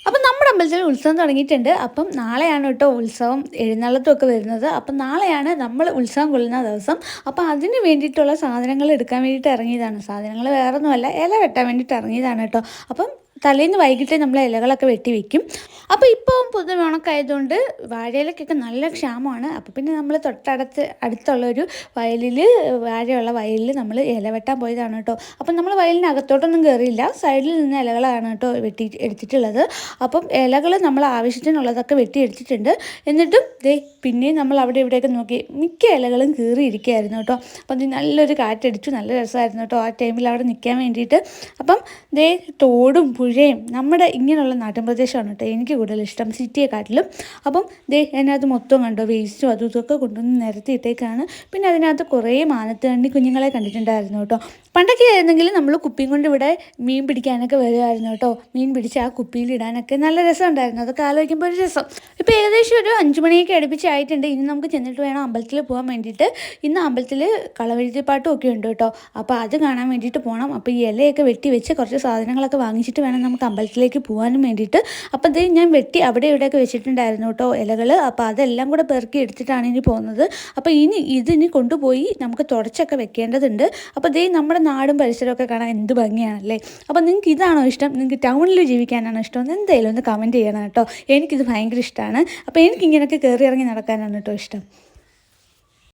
അപ്പം നമ്മുടെ അമ്പലത്തിൽ ഉത്സവം തുടങ്ങിയിട്ടുണ്ട്. അപ്പം നാളെയാണ് കേട്ടോ ഉത്സവം എഴുന്നള്ളത്തുമൊക്കെ വരുന്നത്. അപ്പം നാളെയാണ് നമ്മൾ ഉത്സവം കൊള്ളുന്ന ദിവസം. അപ്പം അതിന് വേണ്ടിയിട്ടുള്ള സാധനങ്ങൾ എടുക്കാൻ വേണ്ടിയിട്ട് ഇറങ്ങിയതാണ്. സാധനങ്ങൾ വേറൊന്നുമല്ല, ഇല വെട്ടാൻ വേണ്ടിയിട്ട് ഇറങ്ങിയതാണ് കേട്ടോ. അപ്പം തലേന്ന് വൈകിട്ട് നമ്മൾ ഇലകളൊക്കെ വെട്ടി വെക്കും. അപ്പോൾ ഇപ്പോൾ പൊതുവെ ഉണക്കായതുകൊണ്ട് വാഴയിലക്കൊക്കെ നല്ല ക്ഷാമമാണ്. അപ്പോൾ പിന്നെ നമ്മൾ അടുത്തുള്ളൊരു വയലിൽ, വാഴയുള്ള വയലിൽ നമ്മൾ ഇല വെട്ടാൻ പോയതാണ് കേട്ടോ. അപ്പം നമ്മൾ വയലിനകത്തോട്ടൊന്നും കയറിയില്ല, സൈഡിൽ നിന്ന് ഇലകളാണ് കേട്ടോ വെട്ടി എടുത്തിട്ടുള്ളത്. അപ്പം ഇലകൾ നമ്മൾ ആവശ്യത്തിനുള്ളതൊക്കെ വെട്ടിയെടുത്തിട്ടുണ്ട്. എന്നിട്ടും പിന്നെയും നമ്മൾ അവിടെ ഇവിടെയൊക്കെ നോക്കി മിക്ക ഇലകളും കീറിയിരിക്കുകയായിരുന്നു കേട്ടോ. അപ്പം അത് നല്ലൊരു കാറ്റടിച്ചു, നല്ല രസമായിരുന്നു കേട്ടോ ആ ടൈമിൽ അവിടെ നിൽക്കാൻ വേണ്ടിയിട്ട്. അപ്പം തോടും പുഴയും നമ്മുടെ ഇങ്ങനെയുള്ള നാട്ടിൻ പ്രദേശമാണ് കേട്ടോ എനിക്ക് കൂടുതൽ ഇഷ്ടം സിറ്റിയെക്കാട്ടിലും. അപ്പം അതിനകത്ത് മൊത്തം കണ്ടോ വേസ്റ്റും അതും ഇതൊക്കെ കൊണ്ടുവന്ന് നിരത്തിയിട്ടേക്കാണ്. പിന്നെ അതിനകത്ത് കുറേ മാനത്തുകണ്ണി കുഞ്ഞുങ്ങളെ കണ്ടിട്ടുണ്ടായിരുന്നു കേട്ടോ. പണ്ടൊക്കെ ആയിരുന്നെങ്കിൽ നമ്മൾ കുപ്പിയും കൊണ്ട് ഇവിടെ മീൻ പിടിക്കാനൊക്കെ വരുമായിരുന്നു കേട്ടോ. മീൻ പിടിച്ച് ആ കുപ്പിയിൽ ഇടാനൊക്കെ നല്ല രസമുണ്ടായിരുന്നു. അതൊക്കെ ആലോചിക്കുമ്പോൾ ഒരു രസം. ഇപ്പോൾ ഏകദേശം ഒരു 5 മണിയൊക്കെ അടുപ്പിച്ചായിട്ടുണ്ട്. ഇനി നമുക്ക് ചെന്നിട്ട് വേണം അമ്പലത്തിൽ പോകാൻ വേണ്ടിയിട്ട്. ഇന്ന് അമ്പലത്തിൽ കളവെഴുതിപ്പാട്ടും ഒക്കെ ഉണ്ട് കേട്ടോ. അപ്പോൾ അത് കാണാൻ വേണ്ടിയിട്ട് പോകണം. അപ്പോൾ ഈ ഇലയൊക്കെ വെട്ടി വെച്ച് കുറച്ച് സാധനങ്ങളൊക്കെ വാങ്ങിച്ചിട്ട് വേണം നമുക്ക് അമ്പലത്തിലേക്ക് പോകാനും വേണ്ടിയിട്ട്. അപ്പോൾ ഞാൻ വെട്ടി അവിടെ ഇവിടെയൊക്കെ വെച്ചിട്ടുണ്ടായിരുന്നു കേട്ടോ ഇലകൾ. അപ്പോൾ അതെല്ലാം കൂടെ പെറുക്കി എടുത്തിട്ടാണ് ഇനി പോകുന്നത്. അപ്പോൾ ഇതിനി കൊണ്ടുപോയി നമുക്ക് തുടച്ചൊക്കെ വെക്കേണ്ടതുണ്ട്. അപ്പോൾ നമ്മുടെ നാടും പരിസരമൊക്കെ കാണാൻ എന്ത് ഭംഗിയാണല്ലേ. അപ്പോൾ നിങ്ങൾക്ക് ഇതാണോ ഇഷ്ടം? നിങ്ങൾക്ക് ടൗണിൽ ജീവിക്കാനാണോ ഇഷ്ടം? എന്തായാലും ഒന്ന് കമൻറ്റ് ചെയ്യണം കേട്ടോ. എനിക്കിത് ഭയങ്കര ഇഷ്ടമാണ്. അപ്പോൾ എനിക്കിങ്ങനെയൊക്കെ കയറി ഇറങ്ങി നടക്കാനാണ് കേട്ടോ ഇഷ്ടം.